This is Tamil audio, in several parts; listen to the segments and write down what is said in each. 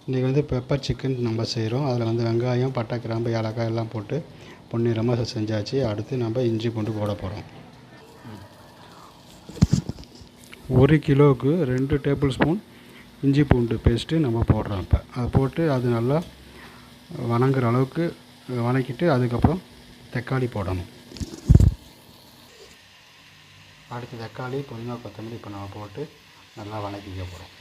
இன்றைக்கி வந்து பெப்பர் சிக்கன் நம்ம செய்கிறோம். அதில் வந்து வெங்காயம், பட்டை, கிராம்பு, ஏலக்காய் எல்லாம் போட்டு பொன்னிறமாக செஞ்சாச்சு. அடுத்து நம்ம இஞ்சி பூண்டு போட போகிறோம். 1 கிலோவுக்கு 2 டேபிள் ஸ்பூன் இஞ்சி பூண்டு பேஸ்ட்டு நம்ம போடுறோம். இப்போ அதை போட்டு அது நல்லா வணங்குற அளவுக்கு வணக்கிட்டு அதுக்கப்புறம் தக்காளி போடணும். அடுத்து தக்காளி, புதினா, கொத்தமல்லி இப்போ நம்ம போட்டு நல்லா வணக்கிக்க போகிறோம்.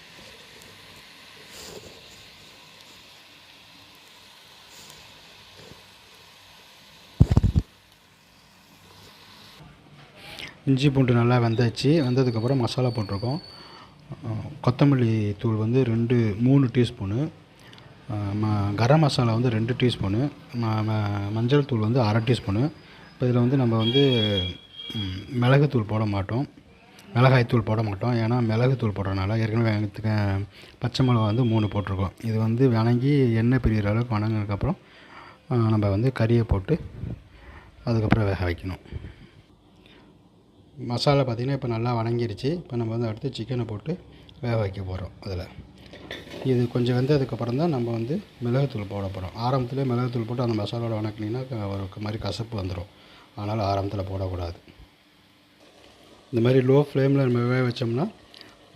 இஞ்சி பூண்டு நல்லா வெந்தாச்சு. வெந்ததுக்கப்புறம் மசாலா போட்டிருக்கோம். கொத்தமல்லி தூள் வந்து 3 டீஸ்பூனு, கரம் மசாலா வந்து 2 டீஸ்பூனு, மஞ்சள் தூள் வந்து அரை டீஸ்பூனு. இப்போ இதில் வந்து நம்ம வந்து மிளகுத்தூள் போட மாட்டோம், மிளகாய்த்தூள் போட மாட்டோம். ஏன்னா மிளகுத்தூள் போடுறதுனால ஏற்கனவே பச்சை மிளகா வந்து 3 போட்டிருக்கோம். இது வந்து வணங்கி எண்ணெய் பிரிகிற அளவுக்கு வணங்கினதுக்கப்புறம் நம்ம வந்து கறியை போட்டு அதுக்கப்புறம் வேக வைக்கணும். மசாலா பார்த்திங்கன்னா இப்போ நல்லா வணங்கிருச்சு. இப்போ நம்ம வந்து அடுத்து சிக்கனை போட்டு வேக வைக்க போகிறோம். அதில் இது கொஞ்சம் வெந்ததுக்கப்புறம் தான் நம்ம வந்து மிளகுத்தூள் போட போகிறோம். ஆரம்பத்தில் மிளகுத்தூள் போட்டு அந்த மசாலாவோட வணக்கினீங்கன்னா ஒரு மாதிரி கசப்பு வந்துடும். அதனால் ஆரம்பத்தில் போடக்கூடாது. இந்த மாதிரி லோ ஃப்ளேமில் நம்ம வேக வச்சோம்னா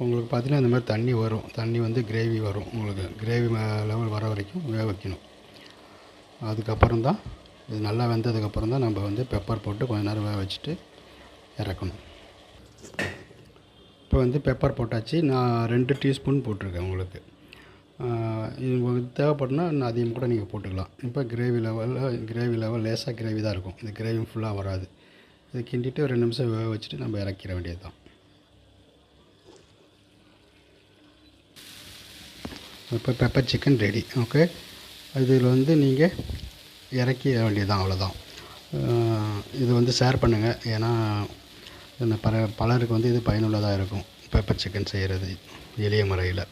உங்களுக்கு பார்த்திங்கன்னா இந்த மாதிரி தண்ணி வரும். தண்ணி வந்து கிரேவி வரும். உங்களுக்கு கிரேவி லெவல் வர வரைக்கும் வேக வைக்கணும். அதுக்கப்புறம் தான் இது நல்லா வெந்ததுக்கப்புறம் தான் நம்ம வந்து பெப்பர் போட்டு கொஞ்சம் நேரம் வேக வச்சுட்டு இறக்கணும். இப்போ வந்து பெப்பர் போட்டாச்சு. நான் 2 டீஸ்பூன் போட்டிருக்கேன். உங்களுக்கு இது உங்களுக்கு தேவைப்படுனா இன்னும் அதிகம் கூட நீங்கள் போட்டுக்கலாம். இப்போ கிரேவி லெவல் லேசாக கிரேவி தான் இருக்கும். இந்த கிரேவி ஃபுல்லாக வராது. இதை கிண்டிட்டு ஒரு 2 நிமிஷம் வேக வச்சுட்டு நம்ம இறக்கிற வேண்டியது தான். இப்போ பெப்பர் சிக்கன் ரெடி. ஓகே, இதில் வந்து நீங்கள் இறக்கி வேண்டியது தான், அவ்வளோதான். இது வந்து ஷேர் பண்ணுங்கள். ஏன்னா பலருக்கு வந்து இது பயனுள்ளதாக இருக்கும். பெப்பர் சிக்கன் செய்கிறது எளிய முறையில்.